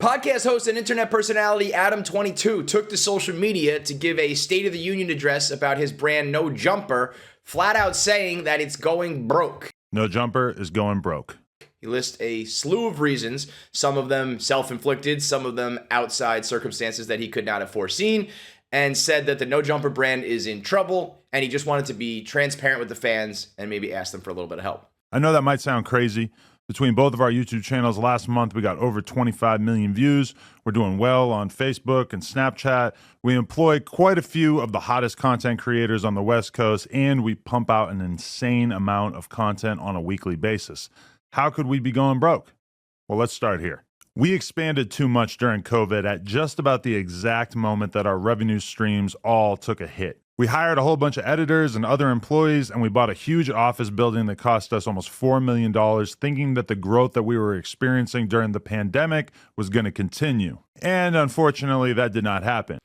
Podcast host and internet personality Adam22 took to social media to give a State of the Union address about his brand No Jumper, flat out saying that it's going broke. No Jumper is going broke. He lists a slew of reasons, some of them self-inflicted, some of them outside circumstances that he could not have foreseen, and said that the No Jumper brand is in trouble, and he just wanted to be transparent with the fans and maybe ask them for a little bit of help. I know that might sound crazy. Between both of our YouTube channels last month, we got over 25 million views. We're doing well on Facebook and Snapchat. We employ quite a few of the hottest content creators on the West Coast, and we pump out an insane amount of content on a weekly basis. How could we be going broke? Well, let's start here. We expanded too much during COVID at just about the exact moment that our revenue streams all took a hit. We hired a whole bunch of editors and other employees, and we bought a huge office building that cost us almost $4 million, thinking that the growth that we were experiencing during the pandemic was going to continue. And unfortunately, that did not happen.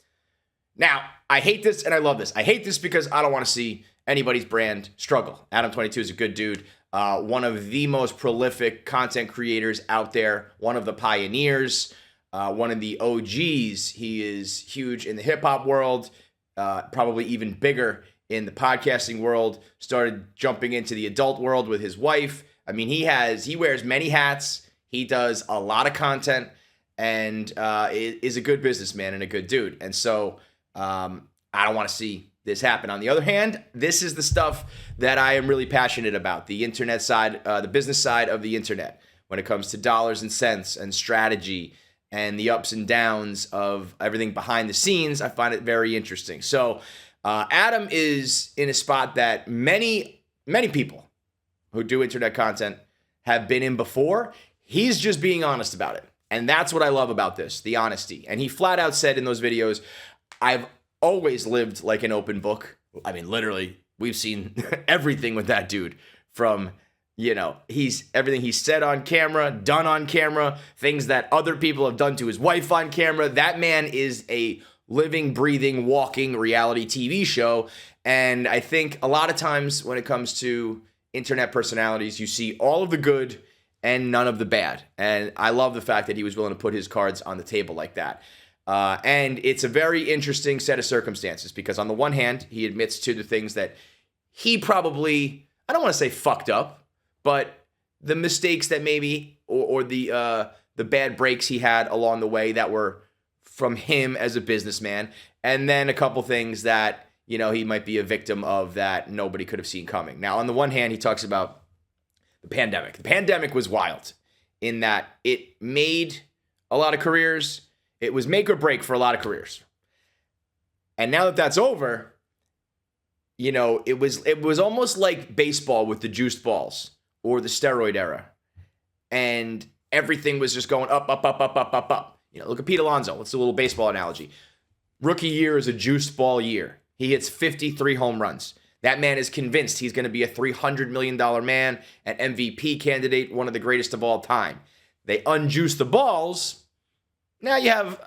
Now, I hate this and I love this. I hate this because I don't want to see anybody's brand struggle. Adam22 is a good dude. One of the most prolific content creators out there, one of the pioneers, one of the OGs. He is huge in the hip hop world. Probably even bigger in the podcasting world, started jumping into the adult world with his wife. I mean, he wears many hats. He does a lot of content and is a good businessman and a good dude. And so I don't want to see this happen. On the other hand, this is the stuff that I am really passionate about, the internet side, the business side of the internet, when it comes to dollars and cents and strategy and the ups and downs of everything behind the scenes. I find it very interesting. So Adam is in a spot that many people who do internet content have been in before. He's just being honest about it. And that's what I love about this, the honesty. And he flat out said in those videos, I've always lived like an open book. I mean, literally, we've seen everything with that dude from everything he said on camera, done on camera, things that other people have done to his wife on camera. That man is a living, breathing, walking reality TV show. And I think a lot of times when it comes to internet personalities, you see all of the good and none of the bad. And I love the fact that he was willing to put his cards on the table like that. And it's a very interesting set of circumstances because on the one hand, he admits to the things that he probably, I don't want to say fucked up, but the mistakes that maybe, or the bad breaks he had along the way that were from him as a businessman, and then a couple things that, he might be a victim of that nobody could have seen coming. Now, on the one hand, he talks about the pandemic. The pandemic was wild in that it made a lot of careers. It was make or break for a lot of careers. And now that that's over, it was almost like baseball with the juiced balls, or the steroid era. And everything was just going up, up, up, up, up, up, up. Look at Pete Alonso. Let's do a little baseball analogy. Rookie year is a juiced ball year. He hits 53 home runs. That man is convinced he's going to be a $300 million man, an MVP candidate, one of the greatest of all time. They unjuice the balls. Now you have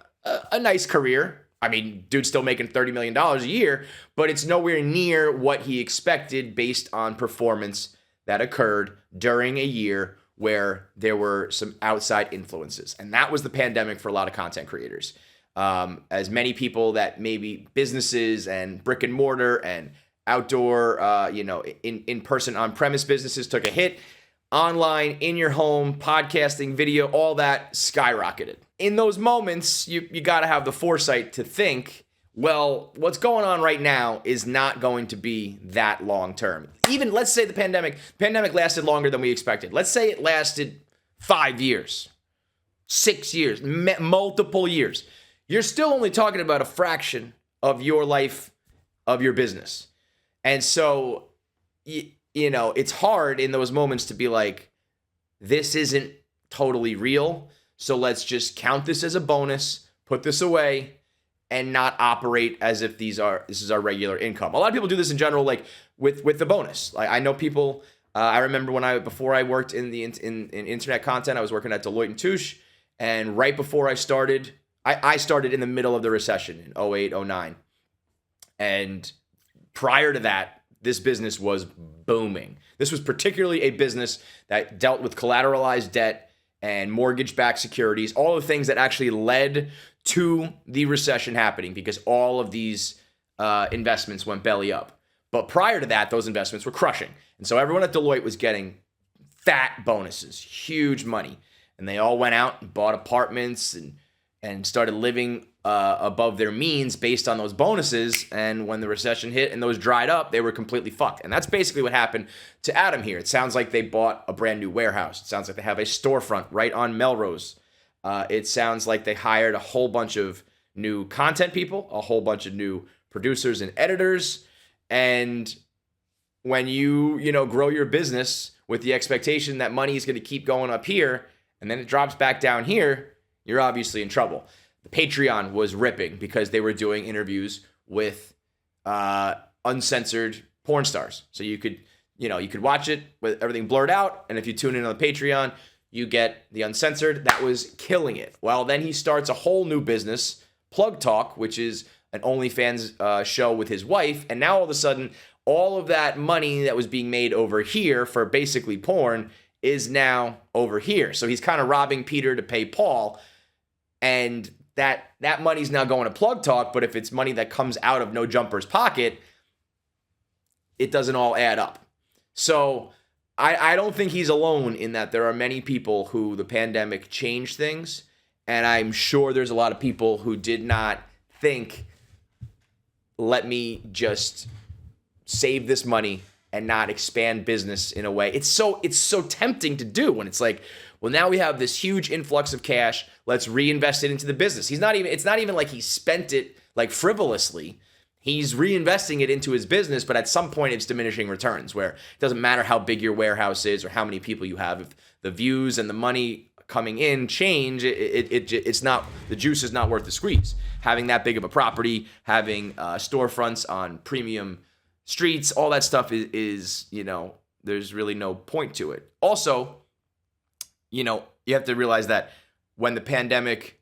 a nice career. I mean, dude's still making $30 million a year, but it's nowhere near what he expected based on performance that occurred during a year where there were some outside influences. And that was the pandemic for a lot of content creators. As many people that maybe businesses and brick and mortar and outdoor, in-person, on-premise businesses took a hit. Online, in your home, podcasting, video, all that skyrocketed. In those moments, you got to have the foresight to think, well, what's going on right now is not going to be that long term. Even let's say the pandemic lasted longer than we expected. Let's say it lasted 5 years, 6 years, multiple years. You're still only talking about a fraction of your life, of your business. And so, it's hard in those moments to be like, this isn't totally real. So let's just count this as a bonus, put this away, and not operate as if this is our regular income. A lot of people do this in general, like with the bonus. Like I know people. I remember before I worked in internet content, I was working at Deloitte & Touche, and right before I started, I started in the middle of the recession in 08, 09. And prior to that, this business was booming. This was particularly a business that dealt with collateralized debt and mortgage-backed securities, all the things that actually led to the recession happening, because all of these investments went belly up. But prior to that, those investments were crushing. And so everyone at Deloitte was getting fat bonuses, huge money. And they all went out and bought apartments and started living above their means based on those bonuses. And when the recession hit and those dried up, they were completely fucked. And that's basically what happened to Adam here. It sounds like they bought a brand new warehouse. It sounds like they have a storefront right on Melrose. It sounds like they hired a whole bunch of new content people, a whole bunch of new producers and editors. And when you grow your business with the expectation that money is going to keep going up here and then it drops back down here, you're obviously in trouble. The Patreon was ripping because they were doing interviews with uncensored porn stars. So you could watch it with everything blurred out. And if you tune in on the Patreon, you get the uncensored. That was killing it. Well, then he starts a whole new business, Plug Talk, which is an OnlyFans show with his wife. And now all of a sudden, all of that money that was being made over here for basically porn is now over here. So he's kind of robbing Peter to pay Paul. And that money's now going to Plug Talk. But if it's money that comes out of No Jumper's pocket, it doesn't all add up. So I don't think he's alone in that. There are many people who the pandemic changed things. And I'm sure there's a lot of people who did not think, let me just save this money and not expand business in a way. It's so tempting to do when it's like, well, now we have this huge influx of cash. Let's reinvest it into the business. It's not even like he spent it like frivolously. He's reinvesting it into his business, but at some point it's diminishing returns, where it doesn't matter how big your warehouse is or how many people you have. If the views and the money coming in change, it's not, the juice is not worth the squeeze. Having that big of a property, having storefronts on premium streets, all that stuff is there's really no point to it. Also, you have to realize that when pandemic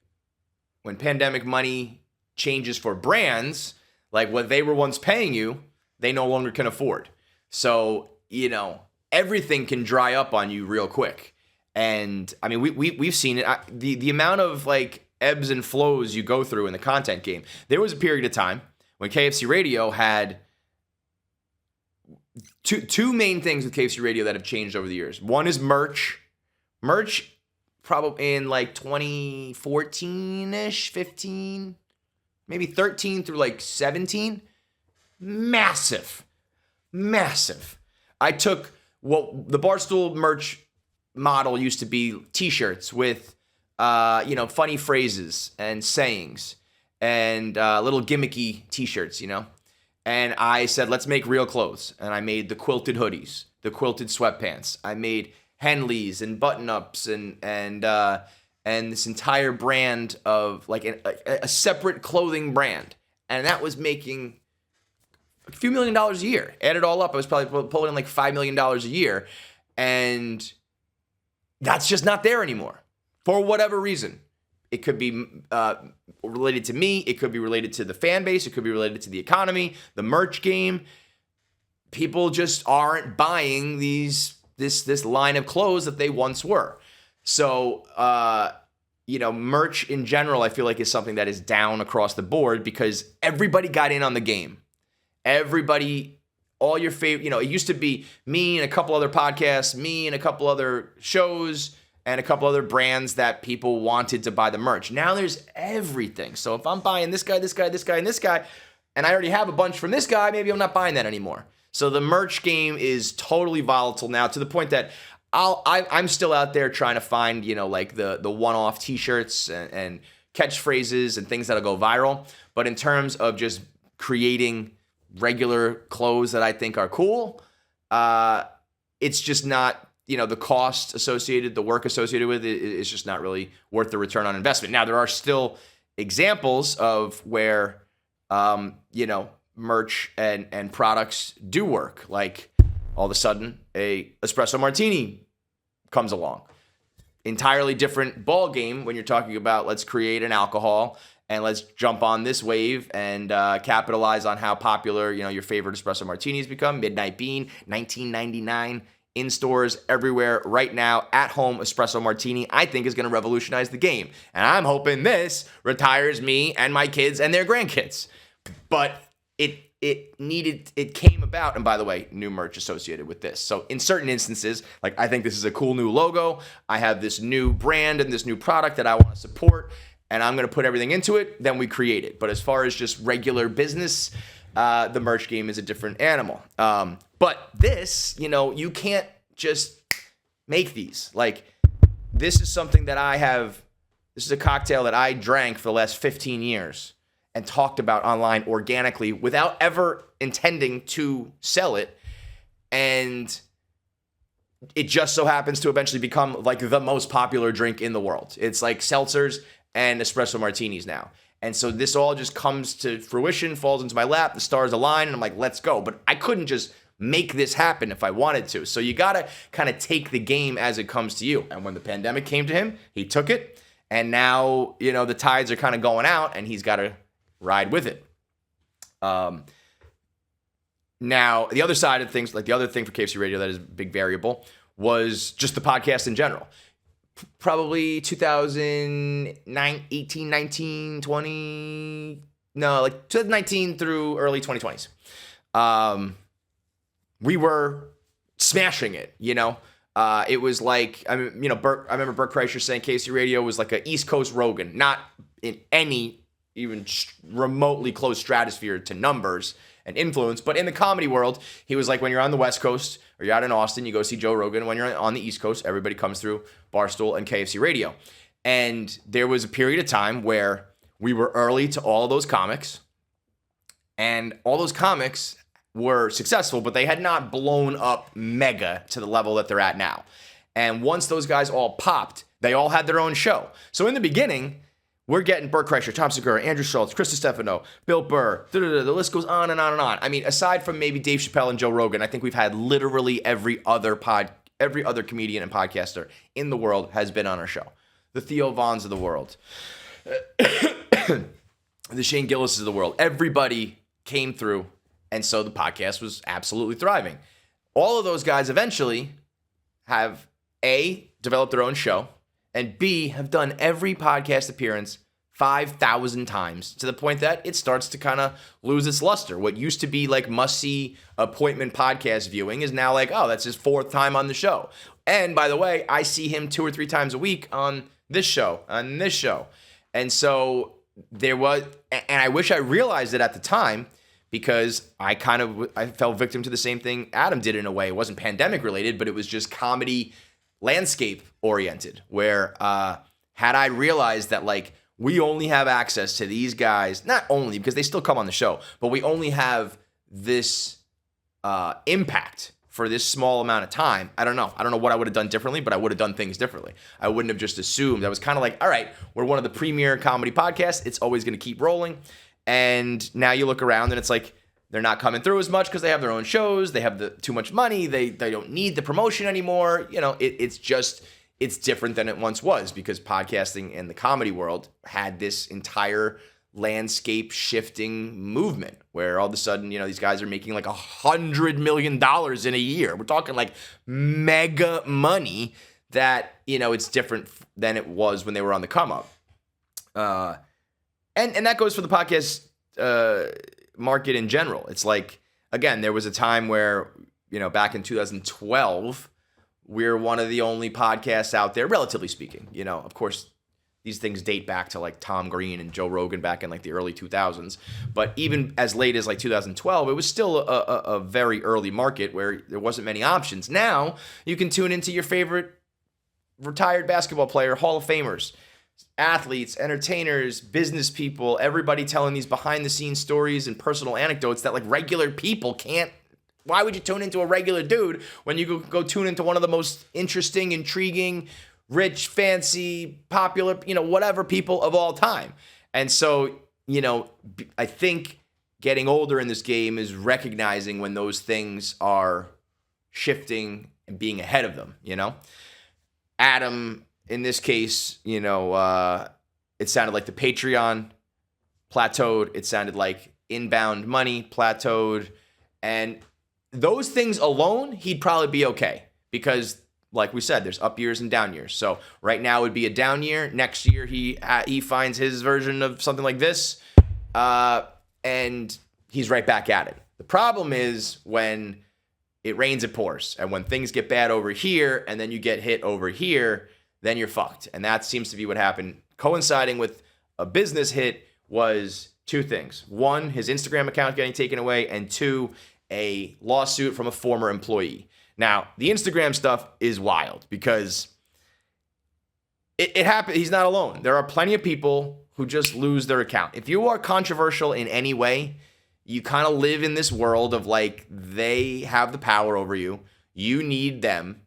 money changes for brands, like what they were once paying you, they no longer can afford. So, everything can dry up on you real quick. And I mean, we've seen it. The amount of like ebbs and flows you go through in the content game. There was a period of time when KFC Radio had two main things with KFC Radio that have changed over the years. One is merch. Merch, probably in like 2014-ish, 15, maybe 13 through like 17. Massive. I took the Barstool merch model used to be t-shirts with funny phrases and sayings and little gimmicky t-shirts, and I said, let's make real clothes. And I made the quilted hoodies, the quilted sweatpants. I made Henleys and button-ups and this entire brand of like a separate clothing brand. And that was making a few $1 million a year. Add it all up, I was probably pulling in like $5 million a year. And that's just not there anymore for whatever reason. It could be related to me. It could be related to the fan base. It could be related to the economy, the merch game. People just aren't buying this line of clothes that they once were. So, merch in general, I feel like is something that is down across the board because everybody got in on the game. Everybody, all your favorite, it used to be me and a couple other podcasts, me and a couple other shows, and a couple other brands that people wanted to buy the merch. Now there's everything. So if I'm buying this guy, and this guy, and I already have a bunch from this guy, maybe I'm not buying that anymore. So the merch game is totally volatile now, to the point that I'm still out there trying to find, like the one-off t-shirts and catchphrases and things that'll go viral. But in terms of just creating regular clothes that I think are cool, it's just not, the cost associated, the work associated with it is just not really worth the return on investment. Now, there are still examples of where, merch and products do work. Like all of a sudden a Espresso Martini comes along. Entirely different ball game when you're talking about let's create an alcohol and let's jump on this wave and capitalize on how popular, your favorite Espresso Martinis become. Midnight Bean, $19.99 in stores everywhere right now, at home espresso martini, I think is going to revolutionize the game. And I'm hoping this retires me and my kids and their grandkids. But it came about, and by the way, new merch associated with this. So in certain instances, like I think this is a cool new logo. I have this new brand and this new product that I want to support, and I'm going to put everything into it, then we create it. But as far as just regular business, the merch game is a different animal. But this, you can't just make these. Like, this is something that this is a cocktail that I drank for the last 15 years and talked about online organically without ever intending to sell it. And it just so happens to eventually become like the most popular drink in the world. It's like seltzers and espresso martinis now. And so this all just comes to fruition, falls into my lap, the stars align, and I'm like, let's go. But I couldn't just make this happen if I wanted to. So you got to kind of take the game as it comes to you. And when the pandemic came to him, he took it. And now, the tides are kind of going out, and he's got to ride with it. Now, the other side of things, like the other thing for KFC Radio that is a big variable, was just the podcast in general. Probably 2018, 19, 20, no, like 2019 through early 2020s. We were smashing it, It was like, I remember Bert Kreischer saying KFC Radio was like an East Coast Rogan, not in any even remotely close stratosphere to numbers and influence, but in the comedy world, he was like, when you're on the West Coast or you're out in Austin, you go see Joe Rogan. When you're on the East Coast, everybody comes through Barstool and KFC Radio. And there was a period of time where we were early to all of those comics, and all those comics were successful, but they had not blown up mega to the level that they're at now. And once those guys all popped, they all had their own show. So in the beginning, we're getting Bert Kreischer, Tom Segura, Andrew Schultz, Chris Stefano, Bill Burr, the list goes on and on and on. I mean, aside from maybe Dave Chappelle and Joe Rogan, I think we've had literally every other comedian and podcaster in the world has been on our show. The Theo Vaughns of the world, the Shane Gillis of the world. Everybody came through, and so the podcast was absolutely thriving. All of those guys eventually have, A, developed their own show, and B, have done every podcast appearance 5,000 times to the point that it starts to kind of lose its luster. What used to be like must-see appointment podcast viewing is now like, oh, that's his fourth time on the show. And by the way, I see him 2 or 3 times a week on this show, And so there was, and I wish I realized it at the time, because I fell victim to the same thing Adam did in a way. It wasn't pandemic related, but it was just comedy landscape oriented, where had I realized that like we only have access to these guys, not only because they still come on the show, but we only have this impact for this small amount of time. I don't know what I would have done differently, but I would have done things differently. I wouldn't have just assumed. I was kind of like, all right, we're one of the premier comedy podcasts. It's always going to keep rolling. And now you look around and it's like, they're not coming through as much because they have their own shows. They have too much money. They don't need the promotion anymore. It's different than it once was, because podcasting in the comedy world had this entire landscape shifting movement where all of a sudden, these guys are making like $100 million in a year. We're talking like mega money that, it's different than it was when they were on the come up. And that goes for the podcast market in general. It's like, again, there was a time where, back in 2012, we're one of the only podcasts out there, relatively speaking. Of course, these things date back to like Tom Green and Joe Rogan back in like the early 2000s. But even as late as like 2012, it was still a very early market where there wasn't many options. Now you can tune into your favorite retired basketball player, Hall of Famers, athletes, entertainers, business people, everybody telling these behind the scenes stories and personal anecdotes that like regular people can't. Why would you tune into a regular dude when you go tune into one of the most interesting, intriguing, rich, fancy, popular, whatever people of all time? And so, I think getting older in this game is recognizing when those things are shifting and being ahead of them, Adam, in this case, it sounded like the Patreon plateaued. It sounded like inbound money plateaued. And those things alone, he'd probably be okay, because like we said, there's up years and down years. So right now would be a down year. Next year he finds his version of something like this, and he's right back at it. The problem is when it rains, it pours, and when things get bad over here, and then you get hit over here, then you're fucked. And that seems to be what happened. Coinciding with a business hit was two things: one, his Instagram account getting taken away, and two, a lawsuit from a former employee. Now, the Instagram stuff is wild because it happened. He's not alone. There are plenty of people who just lose their account. If you are controversial in any way, you kind of live in this world of like they have the power over you. You need them.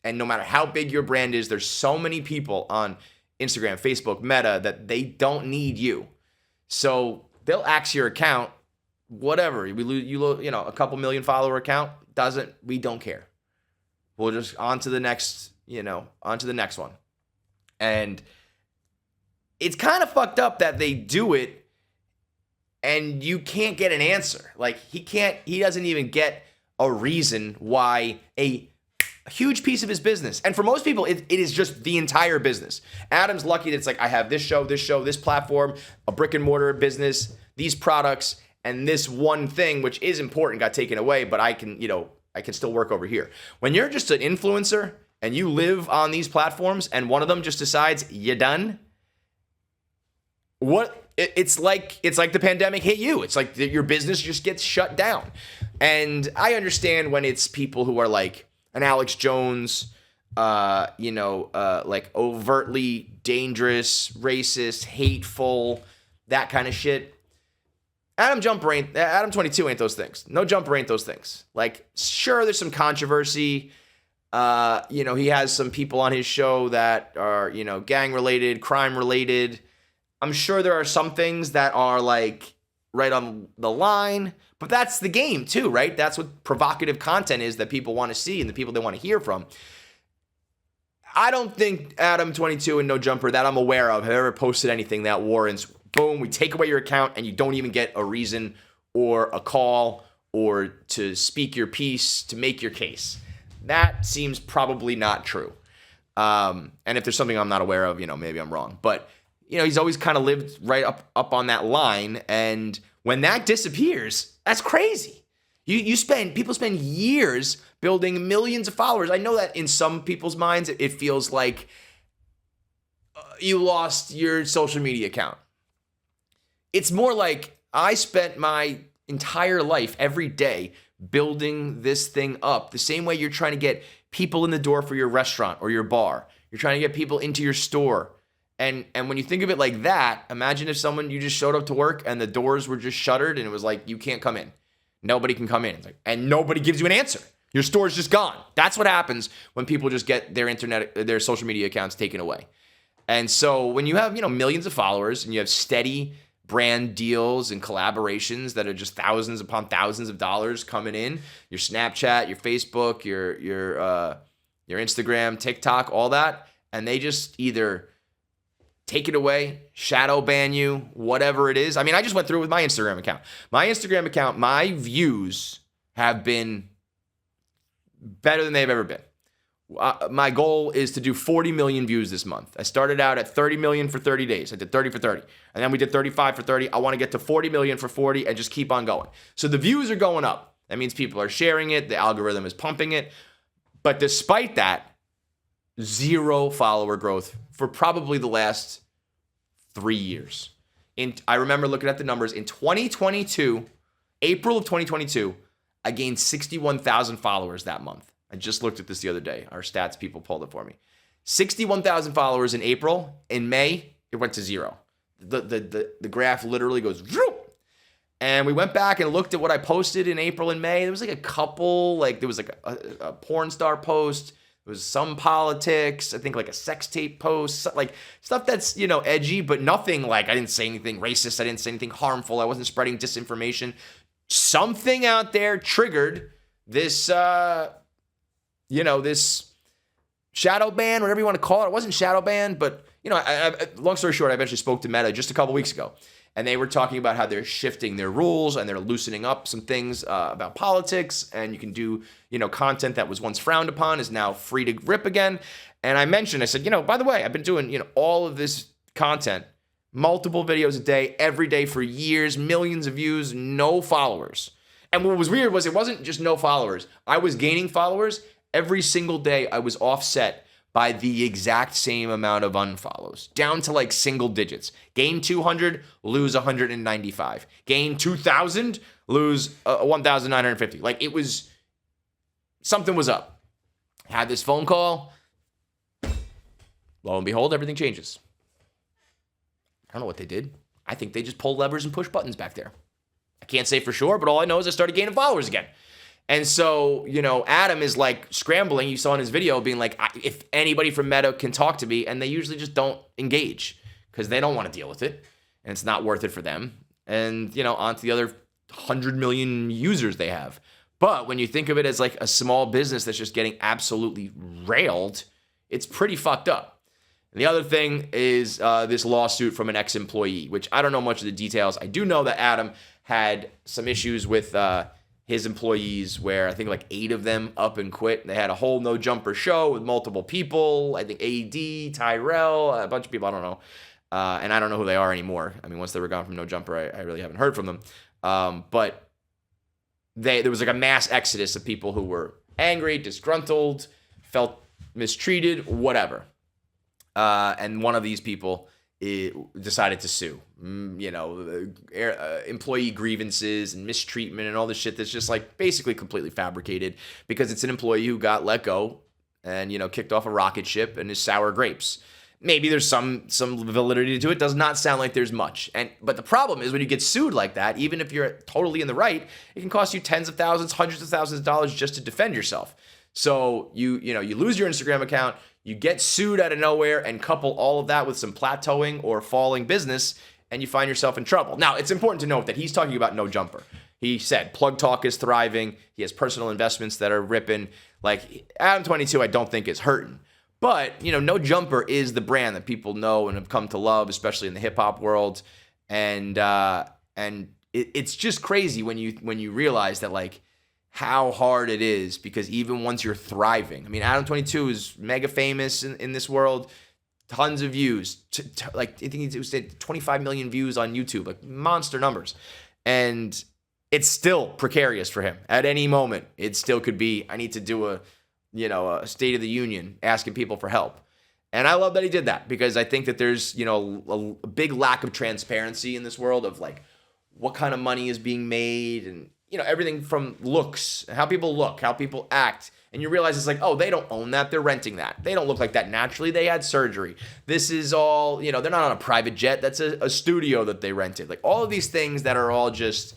And no matter how big your brand is, there's so many people on Instagram, Facebook, Meta that they don't need you. So they'll axe your account, whatever. We lose, a couple million follower account. We don't care. We'll just on to the next one. And it's kind of fucked up that they do it and you can't get an answer. Like he doesn't even get a reason why a huge piece of his business. And for most people, it is just the entire business. Adam's lucky that it's like, I have this show, this platform, a brick and mortar business, these products, and this one thing, which is important, got taken away, but I can still work over here. When you're just an influencer and you live on these platforms and one of them just decides you're done, it's like the pandemic hit you. It's like your business just gets shut down. And I understand when it's people who are like an Alex Jones, like overtly dangerous, racist, hateful, that kind of shit. Adam22 ain't those things. No Jumper ain't those things. Like, sure, there's some controversy. He has some people on his show that are, gang related, crime related. I'm sure there are some things that are like right on the line, but that's the game too, right? That's what provocative content is that people want to see and the people they want to hear from. I don't think Adam22 and No Jumper that I'm aware of have ever posted anything that warrants, boom, we take away your account and you don't even get a reason or a call or to speak your piece, to make your case. That seems probably not true. And if there's something I'm not aware of, maybe I'm wrong. But, he's always kind of lived right up on that line. And when that disappears, that's crazy. People spend years building millions of followers. I know that in some people's minds, it feels like you lost your social media account. It's more like I spent my entire life every day building this thing up the same way you're trying to get people in the door for your restaurant or your bar. You're trying to get people into your store. And when you think of it like that, imagine if you just showed up to work and the doors were just shuttered and it was like, you can't come in. Nobody can come in. It's like, and nobody gives you an answer. Your store's just gone. That's what happens when people just get their social media accounts taken away. And so when you have, millions of followers and you have steady brand deals and collaborations that are just thousands upon thousands of dollars coming in, your Snapchat, your Facebook, your Instagram, TikTok, all that, and they just either take it away, shadow ban you, whatever it is. I mean, I just went through it with my Instagram account. My views have been better than they've ever been. My goal is to do 40 million views this month. I started out at 30 million for 30 days. I did 30 for 30. And then we did 35 for 30. I want to get to 40 million for 40 and just keep on going. So the views are going up. That means people are sharing it. The algorithm is pumping it. But despite that, zero follower growth for probably the last 3 years. I remember looking at the numbers. In 2022, April of 2022, I gained 61,000 followers that month. I just looked at this the other day. Our stats people pulled it for me. 61,000 followers in April. In May, it went to zero. The graph literally goes, whoop. And we went back and looked at what I posted in April and May. There was like a couple, there was like a porn star post. There was some politics. I think like a sex tape post, like stuff that's, edgy, but nothing like I didn't say anything racist. I didn't say anything harmful. I wasn't spreading disinformation. Something out there triggered this, this shadow ban, whatever you want to call it. It wasn't shadow ban, but long story short, I eventually spoke to Meta just a couple weeks ago, and they were talking about how they're shifting their rules and they're loosening up some things about politics, and you can do, content that was once frowned upon is now free to rip again. And I said, by the way, I've been doing, all of this content, multiple videos a day, every day for years, millions of views, no followers. And what was weird was it wasn't just no followers. I was gaining followers. Every single day I was offset by the exact same amount of unfollows, down to like single digits. Gain 200, lose 195. Gain 2,000, lose 1,950. Like something was up. Had this phone call. Lo and behold, everything changes. I don't know what they did. I think they just pulled levers and pushed buttons back there. I can't say for sure, but all I know is I started gaining followers again. And so, Adam is like scrambling. You saw in his video being like, if anybody from Meta can talk to me, and they usually just don't engage because they don't want to deal with it and it's not worth it for them. And, on to the other 100 million users they have. But when you think of it as like a small business that's just getting absolutely railed, it's pretty fucked up. And the other thing is this lawsuit from an ex-employee, which I don't know much of the details. I do know that Adam had some issues with his employees where I think like 8 of them up and quit. They had a whole no jumper show with multiple people. I think AD, Tyrell, a bunch of people, I don't know. And I don't know who they are anymore. I mean, once they were gone from no jumper, I really haven't heard from them. But there was like a mass exodus of people who were angry, disgruntled, felt mistreated, whatever. And one of these people decided to sue, employee grievances and mistreatment and all this shit that's just like basically completely fabricated because it's an employee who got let go and, kicked off a rocket ship and is sour grapes. Maybe there's some validity to it. Does not sound like there's much. But the problem is when you get sued like that, even if you're totally in the right, it can cost you tens of thousands, hundreds of thousands of dollars just to defend yourself. So you lose your Instagram account, you get sued out of nowhere, and couple all of that with some plateauing or falling business, and you find yourself in trouble. Now, it's important to note that he's talking about no jumper. He said Plug Talk is thriving. He has personal investments that are ripping. Like Adam22, I don't think is hurting. But, no jumper is the brand that people know and have come to love, especially in the hip hop world. And it's just crazy when you realize that like how hard it is, because even once you're thriving, I mean, Adam22 is mega famous in this world, tons of views, like I think it said 25 million views on YouTube, like monster numbers. And it's still precarious for him. At any moment, it still could be, I need to do a State of the Union asking people for help. And I love that he did that, because I think that there's, a big lack of transparency in this world of like what kind of money is being made and, everything from looks, how people look, how people act. And you realize it's like, oh, they don't own that. They're renting that. They don't look like that naturally. They had surgery. This is all, they're not on a private jet. That's a studio that they rented. Like all of these things that are all just,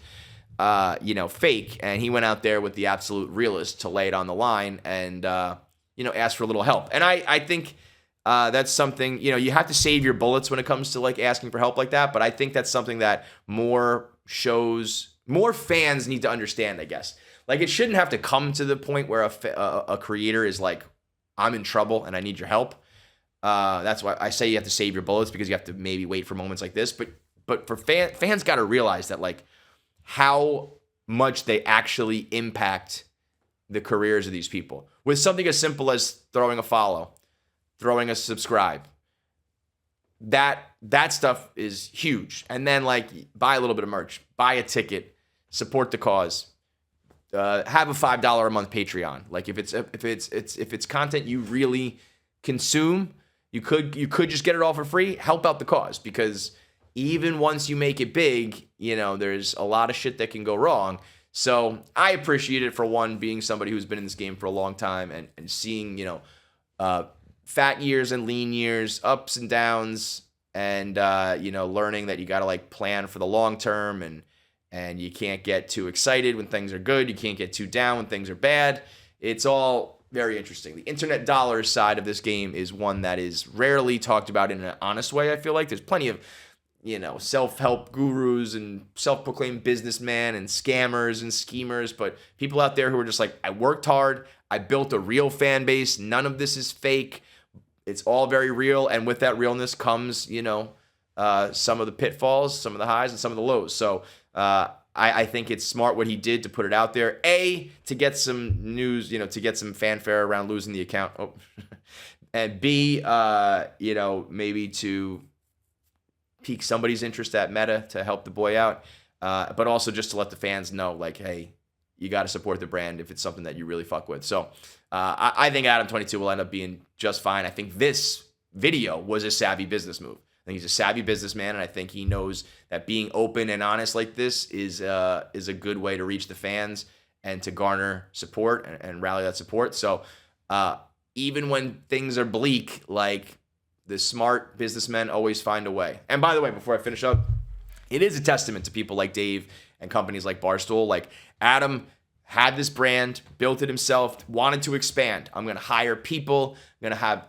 fake. And he went out there with the absolute realist to lay it on the line and, ask for a little help. And I think that's something, you have to save your bullets when it comes to like asking for help like that. But I think that's something that more fans need to understand, I guess. Like it shouldn't have to come to the point where a creator is like, I'm in trouble and I need your help. That's why I say you have to save your bullets, because you have to maybe wait for moments like this. But for fans got to realize that like how much they actually impact the careers of these people with something as simple as throwing a follow, throwing a subscribe. That stuff is huge. And then like buy a little bit of merch, buy a ticket, support the cause. Have a $5 a month Patreon. Like if it's content you really consume, you could just get it all for free. Help out the cause, because even once you make it big, there's a lot of shit that can go wrong. So I appreciate it, for one, being somebody who's been in this game for a long time and seeing fat years and lean years, ups and downs, and learning that you got to like plan for the long term, and you can't get too excited when things are good. You can't get too down when things are bad. It's all very interesting. The internet dollars side of this game is one that is rarely talked about in an honest way. I feel like there's plenty of, self-help gurus and self-proclaimed businessmen and scammers and schemers, but people out there who are just like, I worked hard. I built a real fan base. None of this is fake. it's all very real, and with that realness comes, some of the pitfalls, some of the highs, and some of the lows. So I think it's smart what he did to put it out there. A, to get some news, to get some fanfare around losing the account. Oh. And B, maybe to pique somebody's interest at Meta to help the boy out. But also just to let the fans know, like, hey, you got to support the brand if it's something that you really fuck with. So I think Adam22 will end up being just fine. I think this video was a savvy business move. I think he's a savvy businessman, and I think he knows that being open and honest like this is a good way to reach the fans and to garner support and rally that support. So even when things are bleak, like, the smart businessmen always find a way. And by the way, before I finish up, it is a testament to people like Dave and companies like Barstool. Like, Adam had this brand, built it himself, wanted to expand. I'm going to hire people. I'm going to have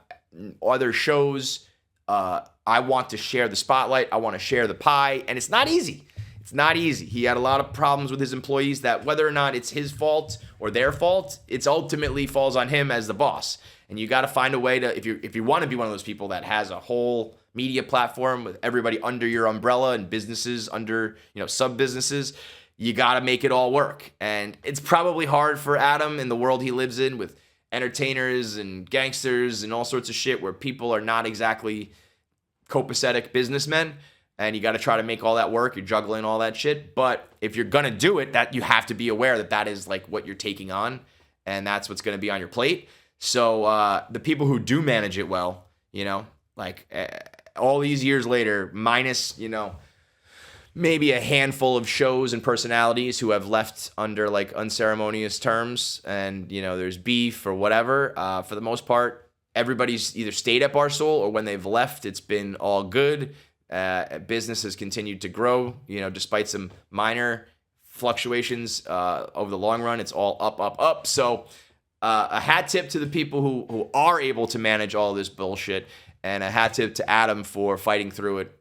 other shows. I want to share the spotlight. I want to share the pie. And it's not easy. It's not easy. He had a lot of problems with his employees that, whether or not it's his fault or their fault, it's ultimately falls on him as the boss. And you got to find a way to, if you want to be one of those people that has a whole media platform with everybody under your umbrella and businesses under, sub businesses, you got to make it all work. And it's probably hard for Adam in the world he lives in with entertainers and gangsters and all sorts of shit where people are not exactly copacetic businessmen. And you got to try to make all that work. You're juggling all that shit. But if you're going to do it, that you have to be aware that is like what you're taking on. And that's what's going to be on your plate. So the people who do manage it well, all these years later, minus, maybe a handful of shows and personalities who have left under like unceremonious terms and, there's beef or whatever. For the most part, everybody's either stayed at Barstool or when they've left, it's been all good. Business has continued to grow, despite some minor fluctuations over the long run. It's all up, up, up. So a hat tip to the people who are able to manage all this bullshit, and a hat tip to Adam for fighting through it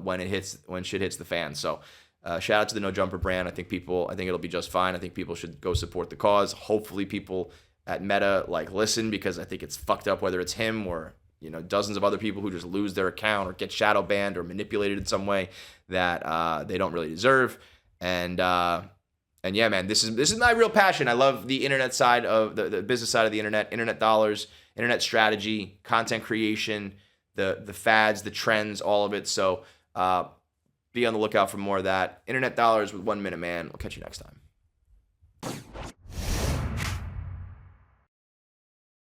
when shit hits the fan. So shout out to the No Jumper brand. I think it'll be just fine. I think people should go support the cause. Hopefully people at Meta listen, because I think it's fucked up whether it's him or dozens of other people who just lose their account or get shadow banned or manipulated in some way that they don't really deserve. And yeah, man, this is my real passion. I love the internet side of the business side of the internet dollars, internet strategy, content creation, the fads, the trends, all of it. So be on the lookout for more of that. Internet dollars with 1 Minute Man. We'll catch you next time.